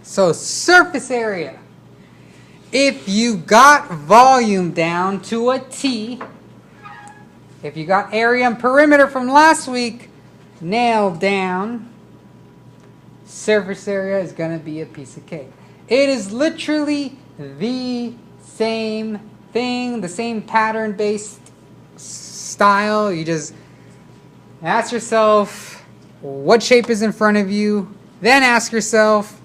So surface area. If you got volume down to a T, if you got area and perimeter from last week nailed down, surface area is going to be a piece of cake. It is literally the same thing, the same pattern-based style. You just ask yourself what shape is in front of you, then ask yourself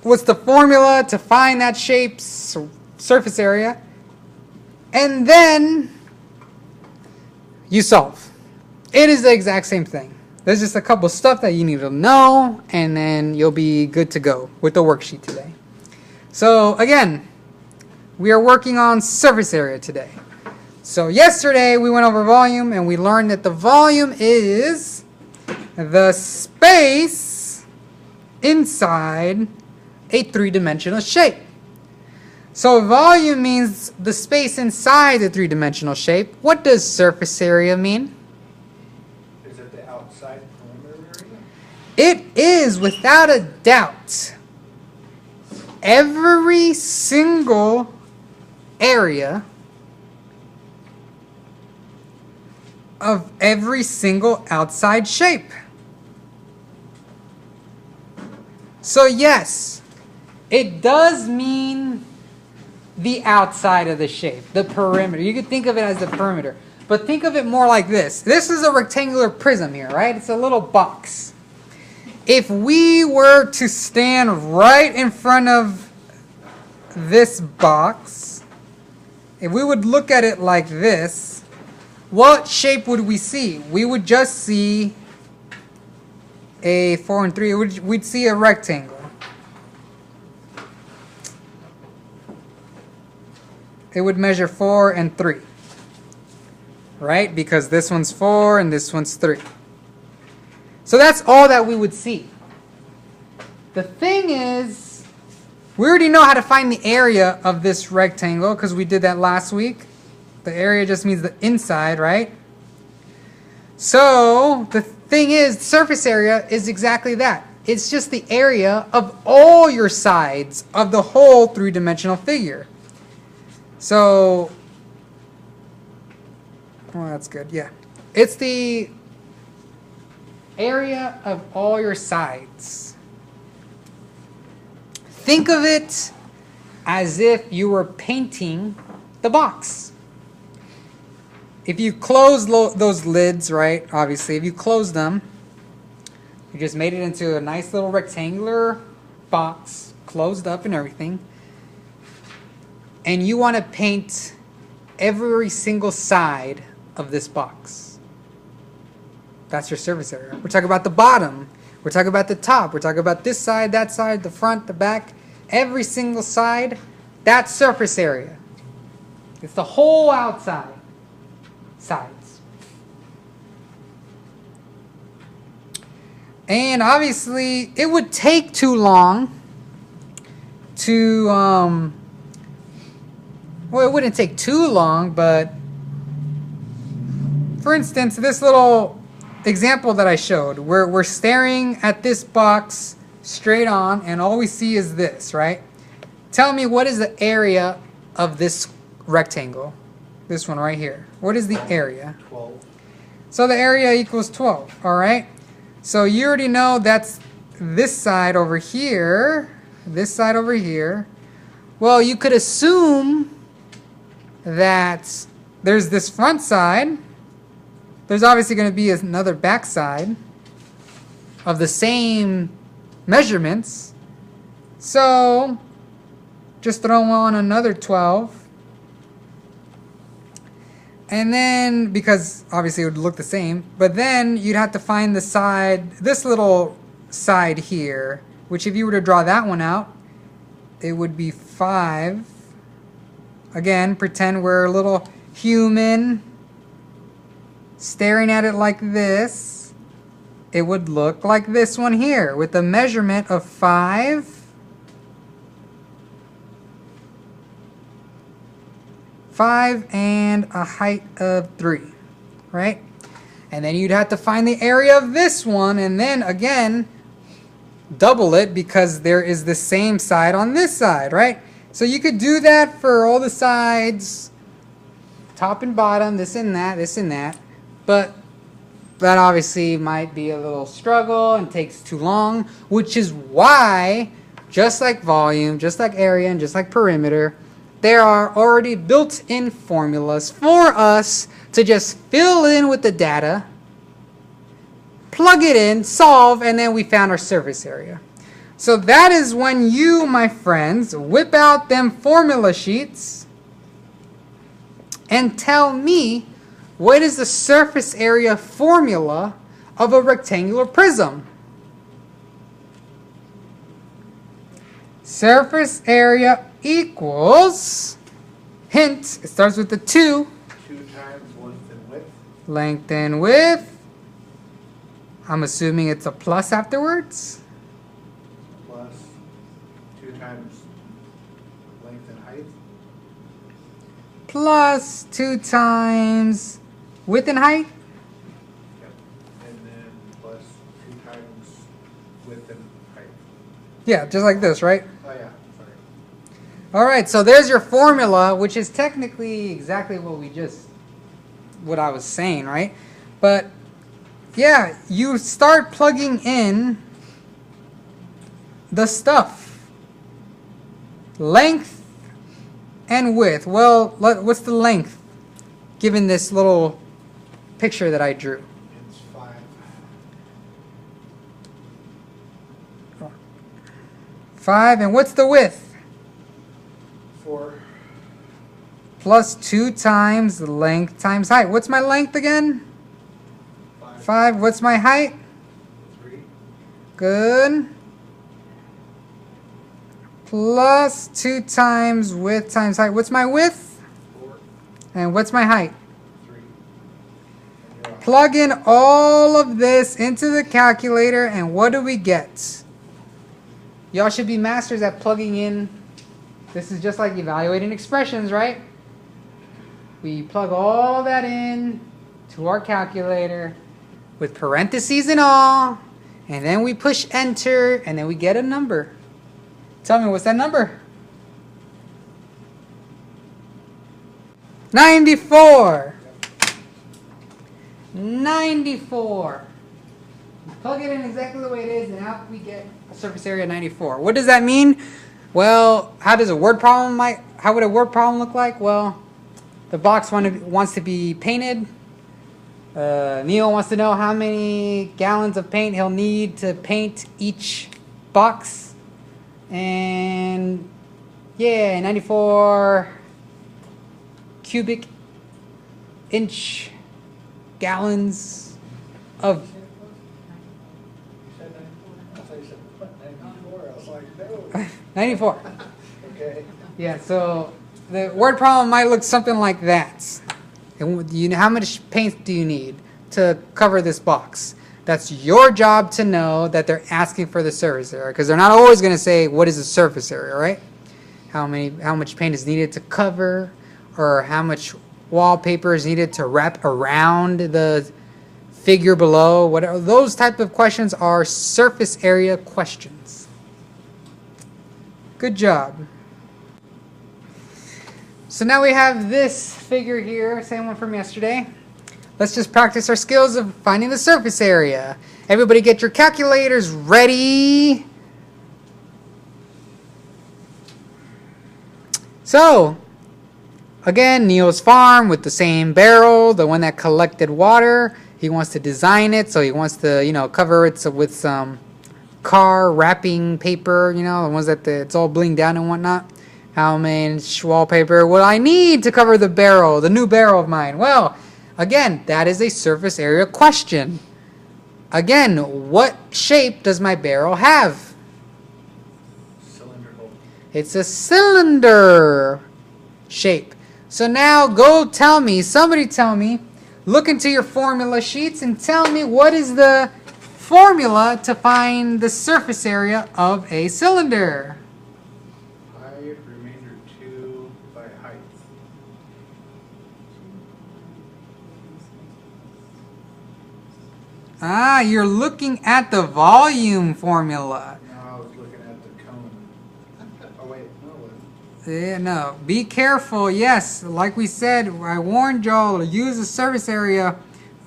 what's the formula to find that shape's surface area, and then you solve. It is the exact same thing. There's just a couple stuff that you need to know, and then you'll be good to go with the worksheet today. So again, we are working on surface area today. So yesterday we went over volume, and we learned that the volume is the space inside a three-dimensional shape. So volume means the space inside the three-dimensional shape. What does surface area mean? Is it the outside perimeter area? It is, without a doubt, every single area of every single outside shape. So yes, it does mean the outside of the shape, the perimeter. You could think of it as the perimeter, but think of it more like this. This is a rectangular prism here, right? It's a little box. If we were to stand right in front of this box, if we would look at it like this, what shape would we see? We would just see a 4 and 3. We'd see a rectangle. It would measure 4 and 3, right? Because this one's 4 and this one's 3. So that's all that we would see. The thing is, we already know how to find the area of this rectangle because we did that last week. The area just means the inside, right? So the thing is, surface area is exactly that. It's just the area of all your sides of the whole three-dimensional figure. So, well, that's good, yeah. It's the area of all your sides. Think of it as if you were painting the box. If you close those lids, right, obviously, if you close them, you just made it into a nice little rectangular box, closed up and everything, and you want to paint every single side of this box. That's your surface area. We're talking about the bottom. We're talking about the top. We're talking about this side, that side, the front, the back. Every single side, that's surface area. It's the whole outside sides. And obviously, it would take too long to, well, it wouldn't take too long, but for instance, this little example that I showed, we're staring at this box straight on, and all we see is this, right? Tell me, what is the area of this rectangle? This one right here. What is the area? 12. So the area equals 12, all right? So you already know that's this side over here, this side over here. Well, you could assume that there's this front side. There's obviously going to be another back side of the same measurements. So just throw on another 12. And then, because obviously it would look the same, but then you'd have to find the side, this little side here, which if you were to draw that one out, it would be 5. Again, pretend we're a little human staring at it like this. It would look like this one here with a measurement of 5. 5 and a height of 3, right? And then you'd have to find the area of this one, and then again, double it because there is the same side on this side, right? So you could do that for all the sides, top and bottom, this and that, but that obviously might be a little struggle and takes too long, which is why, just like volume, just like area, and just like perimeter, there are already built-in formulas for us to just fill in with the data, plug it in, solve, and then we found our surface area. So that is when you, my friends, whip out them formula sheets and tell me what is the surface area formula of a rectangular prism. Surface area equals, hint, it starts with the 2. 2 times length and width. Length and width. I'm assuming it's a plus afterwards. Plus 2 times length and height. Plus 2 times width and height. Yep. And then plus 2 times width and height. Yeah, just like this, right? Oh yeah, sorry. All right, so there's your formula, which is technically exactly what I was saying, right? But yeah, you start plugging in the stuff. Length and width. Well, what's the length given this little picture that I drew? It's 5. 5, and what's the width? 4. Plus 2 times length times height. What's my length again? 5. What's my height? 3. Good. Plus 2 times width times height. What's my width? 4. And what's my height? 3. And you're off. Plug in all of this into the calculator, and what do we get? Y'all should be masters at plugging in. This is just like evaluating expressions, right? We plug all that in to our calculator with parentheses and all, and then we push enter, and then we get a number. Tell me, what's that number? 94. 94. Plug it in exactly the way it is, and out we get a surface area of 94. What does that mean? Well, how would a word problem look like? Well, the box wants to be painted. Neil wants to know how many gallons of paint he'll need to paint each box. And yeah, 94 cubic inch gallons of... You said 94? I thought you said 94. I was like, no. 94. Okay. Yeah, so the word problem might look something like that. And how much paint do you need to cover this box? That's your job to know that they're asking for the surface area, because they're not always going to say what is the surface area, right? How much paint is needed to cover, or how much wallpaper is needed to wrap around the figure below. Whatever, those type of questions are surface area questions. Good job. So now we have this figure here, same one from yesterday. Let's just practice our skills of finding the surface area. Everybody get your calculators ready. So, again, Neil's farm with the same barrel, the one that collected water. He wants to design it, so he wants to, cover it with some car wrapping paper, the ones that it's all blinged out and whatnot. How much wallpaper will I need to cover the barrel, the new barrel of mine? Well, again, that is a surface area question. Again, what shape does my barrel have? Cylindrical. It's a cylinder shape. So now somebody tell me, look into your formula sheets and tell me what is the formula to find the surface area of a cylinder. Height, remainder 2 by height. Ah, you're looking at the volume formula. No, I was looking at the cone. Oh, wait, no, it wasn't. Yeah, no. Be careful. Yes, like we said, I warned y'all to use the surface area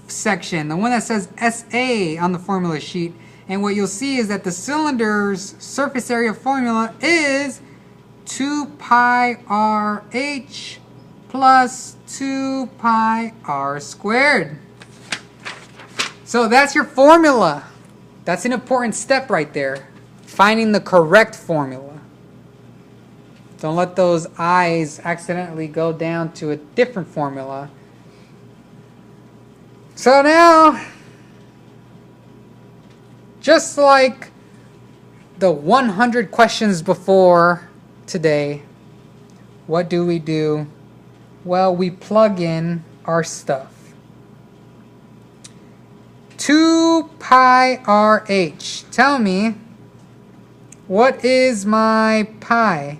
section, the one that says SA on the formula sheet. And what you'll see is that the cylinder's surface area formula is 2 pi RH plus 2 pi R squared. So that's your formula. That's an important step right there. Finding the correct formula. Don't let those I's accidentally go down to a different formula. So now, just like the 100 questions before today, what do? Well, we plug in our stuff. 2 pi RH. Tell me, what is my pi?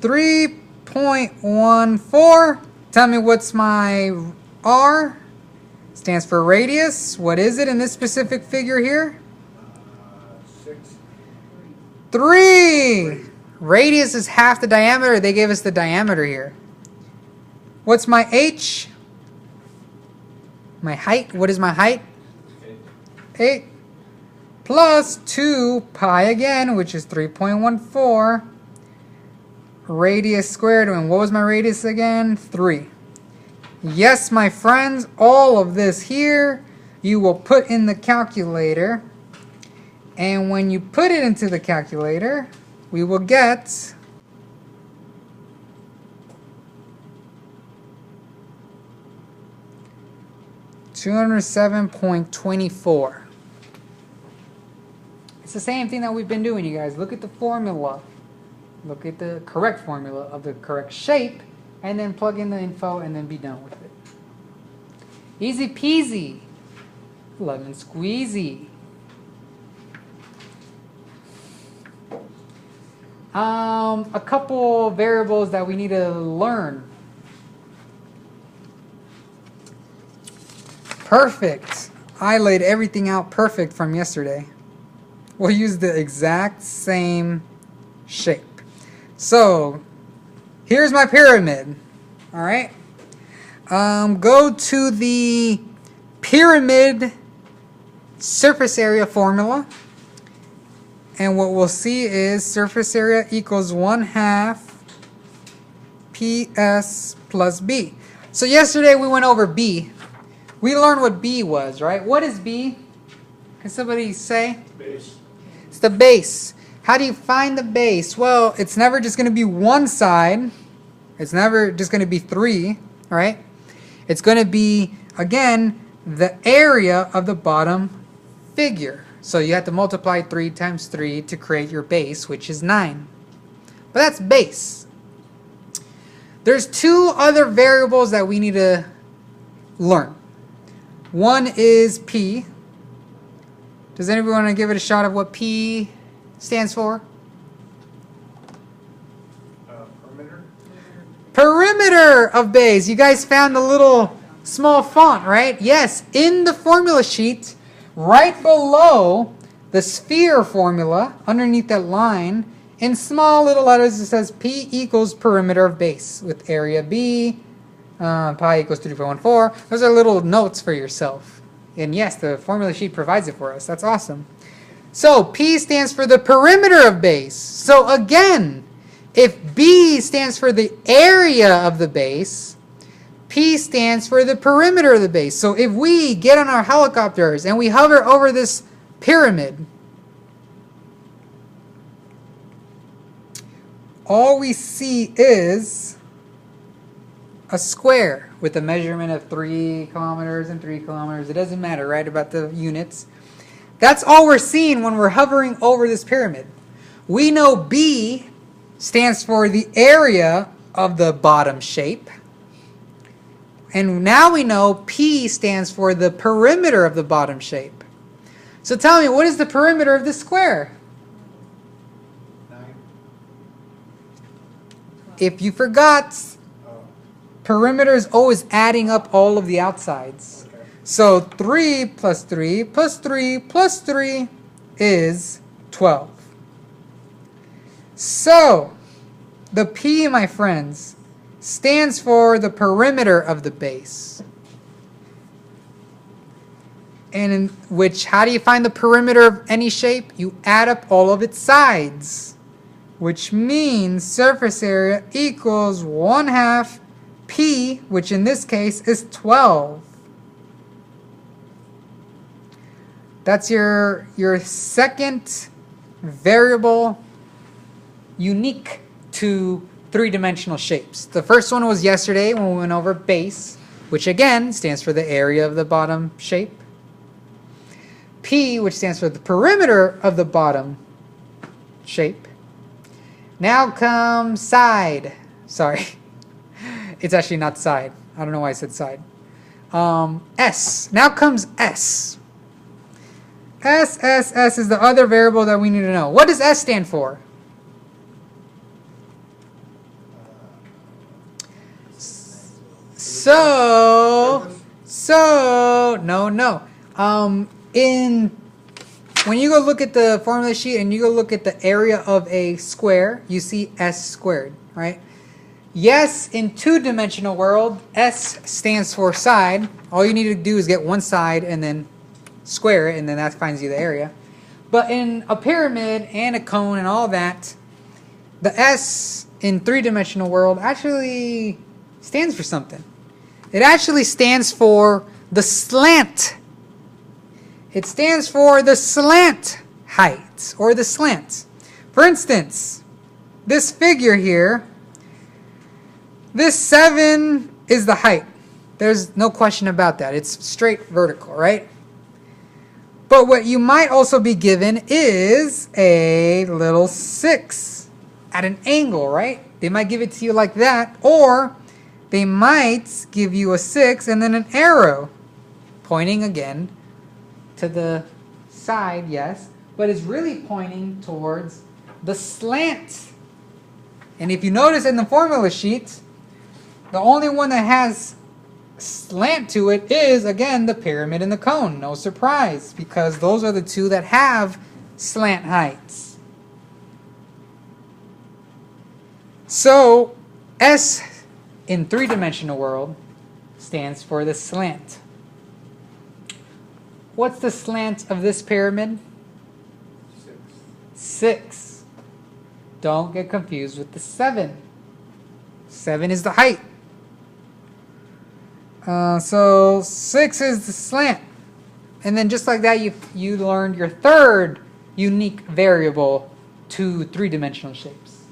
3.14. 3.14. Tell me what's my R? Stands for radius. What is it in this specific figure here? 6. 3. Radius is half the diameter. They gave us the diameter here. What's my H? My height. What is my height? 8. Plus 2 pi again, which is 3.14. Radius squared. And what was my radius again? 3. Yes, my friends, all of this here you will put in the calculator. And when you put it into the calculator, we will get 207.24. It's the same thing that we've been doing, you guys. Look at the formula. Look at the correct formula of the correct shape, and then plug in the info and then be done with it. Easy peasy. Lemon squeezy. A couple variables that we need to learn. Perfect. I laid everything out perfect from yesterday. We'll use the exact same shape. So, here's my pyramid. Alright? Go to the pyramid surface area formula. And what we'll see is surface area equals 1/2 PS plus B. So yesterday we went over B. We learned what B was, right? What is B? Can somebody say? Base. It's the base. How do you find the base? Well, it's never just going to be one side. It's never just going to be 3, right? It's going to be, again, the area of the bottom figure. So you have to multiply 3 times 3 to create your base, which is 9. But that's base. There's 2 other variables that we need to learn. One is P. Does anybody want to give it a shot of what P stands for? Perimeter. Perimeter of base. You guys found the little small font, right? Yes, in the formula sheet, right below the sphere formula, underneath that line, in small little letters it says P equals perimeter of base with area B, pi equals 3.14. Those are little notes for yourself. And yes, the formula sheet provides it for us. That's awesome. So P stands for the perimeter of base. So again, if B stands for the area of the base, P stands for the perimeter of the base. So if we get on our helicopters and we hover over this pyramid, all we see is a square with a measurement of 3 kilometers and 3 kilometers. It doesn't matter, right, about the units. That's all we're seeing when we're hovering over this pyramid. We know B stands for the area of the bottom shape. And now we know P stands for the perimeter of the bottom shape. So tell me, what is the perimeter of this square? 9. If you forgot, Oh. perimeter is always adding up all of the outsides. Okay. So 3 plus 3 plus 3 plus 3 is 12. So the P, my friends, stands for the perimeter of the base. And in which, how do you find the perimeter of any shape? You add up all of its sides, which means surface area equals 1/2 P, which in this case is 12. That's your second variable unique to three-dimensional shapes. The first one was yesterday when we went over base, which again stands for the area of the bottom shape. P, which stands for the perimeter of the bottom shape. Now comes side. Sorry. It's actually not side. I don't know why I said side. S. Now comes S. S is the other variable that we need to know. What does S stand for? No. When you go look at the formula sheet and you go look at the area of a square, you see S squared, right? Yes, in two-dimensional world, S stands for side. All you need to do is get one side and then square it, and then that finds you the area. But in a pyramid and a cone and all that, the S in three-dimensional world actually stands for something. It actually stands for the slant. It stands for the slant height, or the slant. For instance, this figure here, this 7 is the height. There's no question about that. It's straight vertical, right? But what you might also be given is a little 6 at an angle, right? They might give it to you like that, or they might give you a 6 and then an arrow pointing again to the side, yes, but it's really pointing towards the slant. And if you notice in the formula sheet, the only one that has slant to it is, again, the pyramid and the cone. No surprise, because those are the two that have slant heights. So, S in three-dimensional world stands for the slant. What's the slant of this pyramid? 6. Don't get confused with the 7. 7 is the height. So 6 is the slant. And then just like that, you learned your third unique variable to three-dimensional shapes.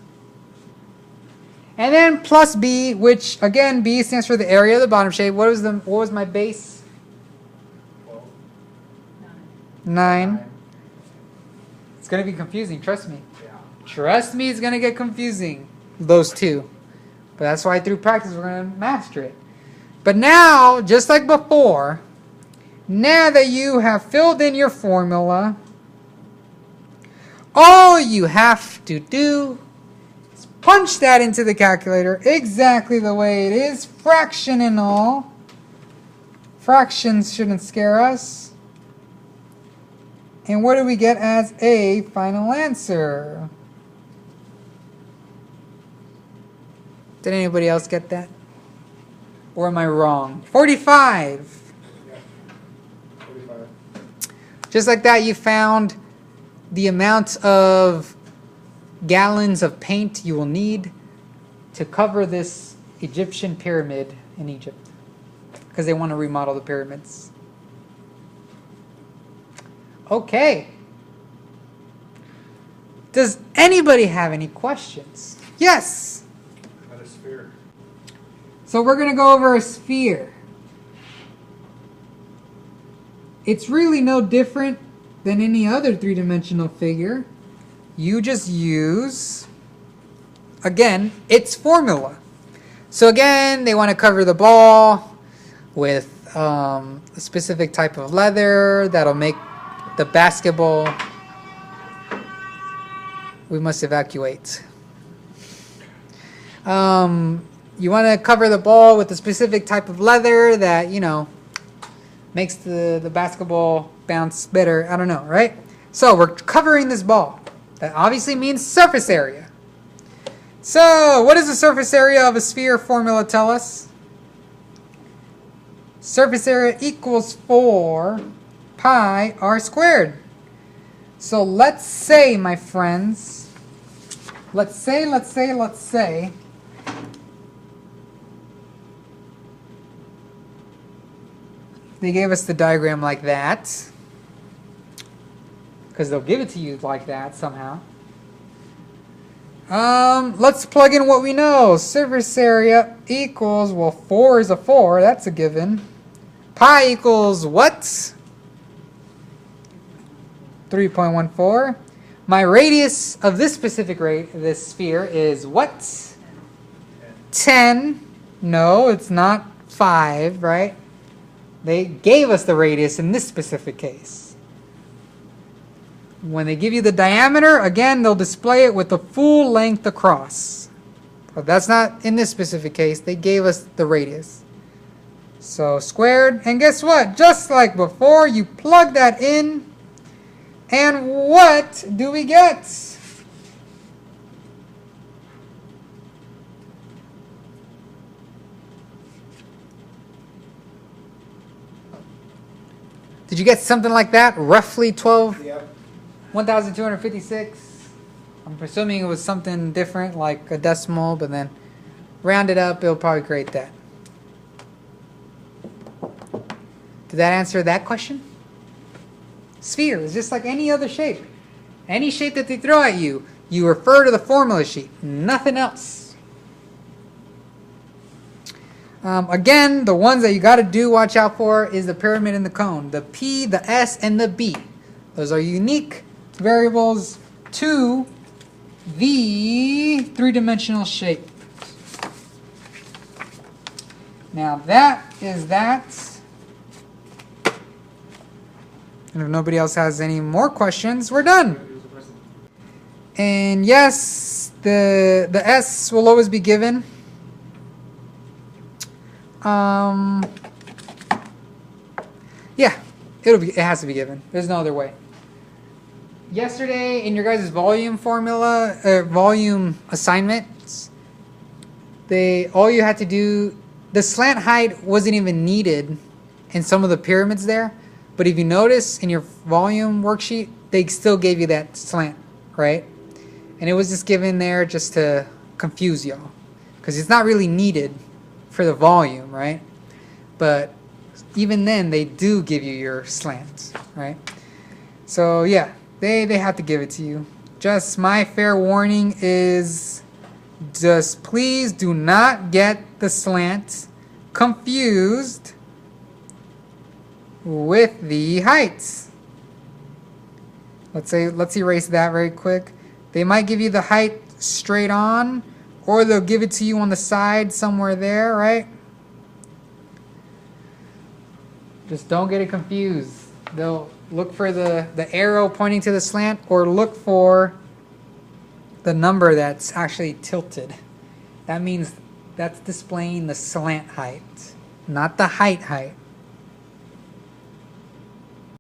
And then plus B, which again, B stands for the area of the bottom shape. What was my base? 9. It's going to be confusing, trust me. Yeah. Trust me, it's going to get confusing, those two. But that's why through practice we're going to master it. But now, just like before, now that you have filled in your formula, all you have to do is punch that into the calculator exactly the way it is, fraction and all. Fractions shouldn't scare us. And what do we get as a final answer? Did anybody else get that? Or am I wrong? 45. Yeah. 45. Just like that, you found the amount of gallons of paint you will need to cover this Egyptian pyramid in Egypt, because they want to remodel the pyramids. Okay. Does anybody have any questions? Yes. Got a sphere. So we're going to go over a sphere. It's really no different than any other three-dimensional figure. You just use, again, its formula. So again, they want to cover the ball with a specific type of leather that'll make the basketball. We must evacuate. you want to cover the ball with a specific type of leather that, you know, makes the basketball bounce better. I don't know, right? So we're covering this ball. That obviously means surface area. So what does the surface area of a sphere formula tell us? Surface area equals 4 pi r squared. So let's say, my friends, let's say they gave us the diagram like that, because they'll give it to you like that somehow. Let's plug in what we know. Surface area equals, well, 4 is a 4, that's a given. Pi equals what? 3.14. My radius of this specific this sphere is what? 10. No, it's not 5, right? They gave us the radius in this specific case. When they give you the diameter, again, they'll display it with the full length across. But that's not in this specific case. They gave us the radius. So squared, and guess what? Just like before, you plug that in, and what do we get? Did you get something like that? Roughly 12, Yep. 1,256. I'm presuming it was something different, like a decimal, but then round it up, it'll probably create that. Did that answer that question? Sphere is just like any other shape. Any shape that they throw at you, you refer to the formula sheet, nothing else. Again, the ones that you got to watch out for is the pyramid and the cone. The P, the S, and the B. Those are unique variables to the three-dimensional shape. Now that is that. And if nobody else has any more questions, we're done. And yes, the S will always be given. Yeah, it has to be given. There's no other way. Yesterday in your guys' volume formula, volume assignments, all you had to do, the slant height wasn't even needed in some of the pyramids there. But if you notice in your volume worksheet, they still gave you that slant, right? And it was just given there just to confuse y'all, because it's not really needed for the volume, right? But even then, they do give you your slant, right? So yeah, they have to give it to you. Just my fair warning is, just please do not get the slant confused with the heights. Let's erase that very quick. They might give you the height straight on, or they'll give it to you on the side somewhere there, right? Just don't get it confused. They'll look for the arrow pointing to the slant, or look for the number that's actually tilted. That means that's displaying the slant height, not the height.